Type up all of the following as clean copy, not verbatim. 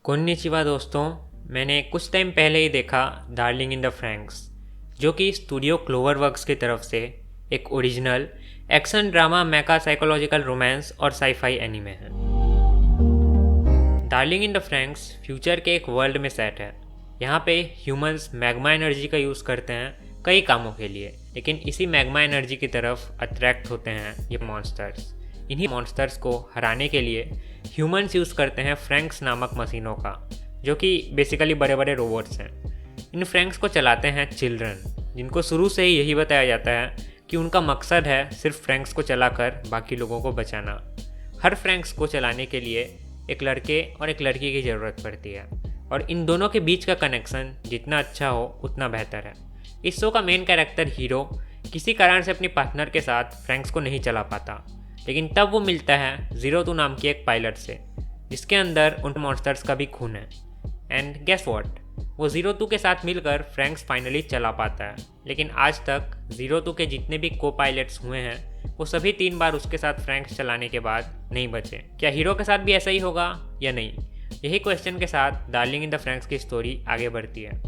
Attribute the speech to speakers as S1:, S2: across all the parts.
S1: कोन्निचिवा दोस्तों, मैंने कुछ टाइम पहले ही देखा डार्लिंग इन द फ्रैंक्स, जो कि स्टूडियो क्लोवरवर्क्स की तरफ से एक ओरिजिनल एक्शन ड्रामा मेका साइकोलॉजिकल रोमांस और साईफाई एनीमे है। Darling in the Franks future के एक वर्ल्ड में सेट है। यहाँ पे ह्यूमंस मैग्मा एनर्जी का यूज़ करते हैं कई कामों के लिए, लेकिन इसी मैग्मा एनर्जी की तरफ अट्रैक्ट होते हैं ये मॉन्स्टर्स। इन्हीं मॉन्स्टर्स को हराने के लिए ह्यूमंस यूज़ करते हैं फ्रैंक्स नामक मशीनों का, जो कि बेसिकली बड़े बड़े रोबोट्स हैं। इन फ्रैंक्स को चलाते हैं चिल्ड्रन, जिनको शुरू से ही यही बताया जाता है कि उनका मकसद है सिर्फ फ्रैंक्स को चलाकर बाकी लोगों को बचाना। हर फ्रैंक्स को चलाने के लिए एक लड़के और एक लड़की की ज़रूरत पड़ती है, और इन दोनों के बीच का कनेक्शन जितना अच्छा हो उतना बेहतर है। इस शो का मेन कैरेक्टर हीरो किसी कारण से अपनी पार्टनर के साथ फ्रैंक्स को नहीं चला पाता, लेकिन तब वो मिलता है ज़ीरो टू नाम की एक पायलट से, जिसके अंदर उन मॉन्स्टर्स का भी खून है। एंड गेस व्हाट, वो ज़ीरो टू के साथ मिलकर फ्रैंक्स फाइनली चला पाता है। लेकिन आज तक ज़ीरो टू के जितने भी को पायलट्स हुए हैं, वो सभी 3 बार उसके साथ फ्रैंक्स चलाने के बाद नहीं बचे। क्या हीरो के साथ भी ऐसा ही होगा या नहीं? यही क्वेश्चन के साथ डार्लिंग इन द फ्रैंक्स की स्टोरी आगे बढ़ती है।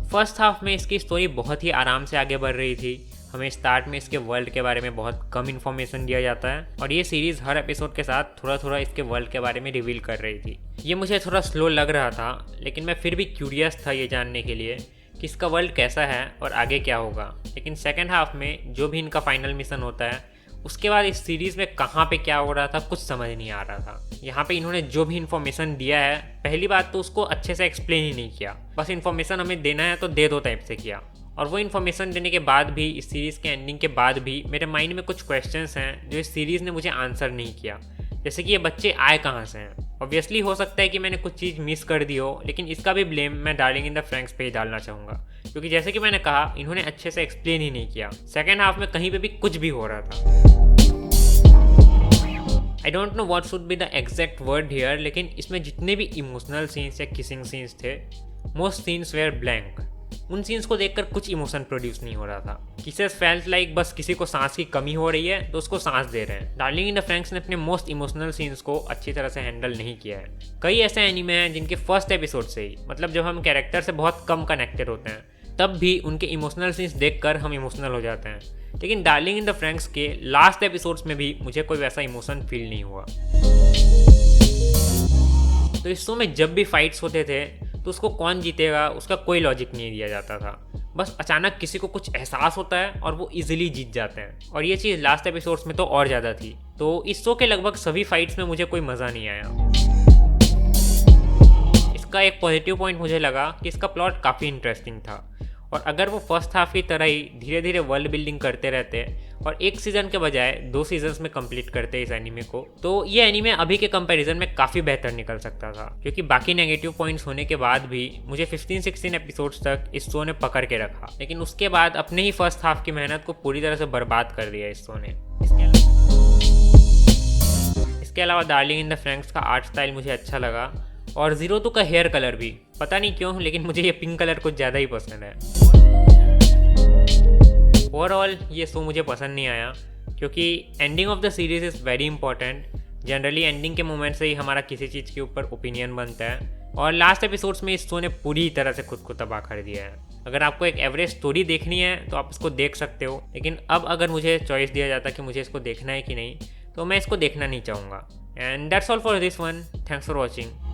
S1: फर्स्ट हाफ में इसकी स्टोरी बहुत ही आराम से आगे बढ़ रही थी। हमें स्टार्ट में इसके वर्ल्ड के बारे में बहुत कम इन्फॉर्मेशन दिया जाता है, और ये सीरीज़ हर एपिसोड के साथ थोड़ा थोड़ा इसके वर्ल्ड के बारे में रिवील कर रही थी। ये मुझे थोड़ा स्लो लग रहा था, लेकिन मैं फिर भी क्यूरियस था ये जानने के लिए कि इसका वर्ल्ड कैसा है और आगे क्या होगा। लेकिन सेकेंड हाफ में जो भी इनका फाइनल मिशन होता है, उसके बाद इस सीरीज़ में कहाँ पे क्या हो रहा था कुछ समझ नहीं आ रहा था। यहाँ पे इन्होंने जो भी इन्फॉर्मेशन दिया है, पहली बात तो उसको अच्छे से एक्सप्लेन ही नहीं किया। बस इन्फॉर्मेशन हमें देना है तो दे दो टाइप से किया। और वो इन्फॉर्मेशन देने के बाद भी, इस सीरीज़ के एंडिंग के बाद भी, मेरे माइंड में कुछ क्वेश्चंस हैं जो इस सीरीज़ ने मुझे आंसर नहीं किया। जैसे कि ये बच्चे आए कहाँ से हैं। ऑब्वियसली हो सकता है कि मैंने कुछ चीज़ मिस कर दी हो, लेकिन इसका भी ब्लेम मैं डार्लिंग इन द फ्रैंक्स पे ही डालना चाहूँगा, क्योंकि जैसे कि मैंने कहा, इन्होंने अच्छे से एक्सप्लेन ही नहीं किया। सेकेंड हाफ में कहीं पर भी कुछ भी हो रहा था। I don't know what should be the exact word here, लेकिन इसमें जितने भी इमोशनल सीन्स या किसिंग सीन्स थे, मोस्ट सीन्स वेयर ब्लैंक। उन सीन्स को देखकर कुछ इमोशन प्रोड्यूस नहीं हो रहा था। किसेस फेल्ट लाइक बस किसी को सांस की कमी हो रही है तो उसको सांस दे रहे हैं। डार्लिंग इन द फ्रैंक्स ने अपने मोस्ट इमोशनल सीन्स को अच्छी तरह से हैंडल नहीं किया है। कई ऐसे एनीमे हैं जिनके फर्स्ट एपिसोड से ही, मतलब जब हम कैरेक्टर से बहुत कम कनेक्टेड होते हैं, तब भी उनके इमोशनल सीन्स देखकर हम इमोशनल हो जाते हैं। लेकिन डार्लिंग इन द फ्रैंक्स के लास्ट एपिसोड्स में भी मुझे कोई वैसा इमोशन फील नहीं हुआ। तो इस शो में जब भी फाइट्स होते थे तो उसको कौन जीतेगा उसका कोई लॉजिक नहीं दिया जाता था। बस अचानक किसी को कुछ एहसास होता है और वो इजीली जीत जाते हैं, और ये चीज़ लास्ट एपिसोड्स में तो और ज़्यादा थी। तो इस शो के लगभग सभी फाइट्स में मुझे कोई मज़ा नहीं आया। इसका एक पॉजिटिव पॉइंट मुझे लगा कि इसका प्लॉट काफ़ी इंटरेस्टिंग था, और अगर वो फर्स्ट हाफ की तरह ही धीरे धीरे वर्ल्ड बिल्डिंग करते रहते और एक सीज़न के बजाय 2 सीजन्स में कंप्लीट करते इस एनीमे को, तो ये एनीमे अभी के कंपैरिजन में काफ़ी बेहतर निकल सकता था। क्योंकि बाकी नेगेटिव पॉइंट्स होने के बाद भी मुझे 15-16 एपिसोड्स तक इस शो ने पकड़ के रखा, लेकिन उसके बाद अपने ही फर्स्ट हाफ की मेहनत को पूरी तरह से बर्बाद कर दिया इस शो ने। इसके अलावा डार्लिंग इन द फ्रैंक्स का आर्ट स्टाइल मुझे अच्छा लगा, और ज़ीरो टू का हेयर कलर भी, पता नहीं क्यों, लेकिन मुझे ये पिंक कलर कुछ ज़्यादा ही पसंद है। ओवरऑल ये शो मुझे पसंद नहीं आया, क्योंकि ending of the series is very important. Generally ending के मोमेंट से ही हमारा किसी चीज़ के ऊपर ओपिनियन बनता है, और लास्ट एपिसोड्स में इस शो ने पूरी तरह से खुद को तबाह कर दिया है। अगर आपको एक एवरेज स्टोरी देखनी है तो आप इसको देख सकते हो, लेकिन अब अगर मुझे चॉइस दिया जाता कि मुझे इसको देखना है कि नहीं, तो मैं इसको देखना नहीं चाहूँगा। And that's all for this one. Thanks for watching.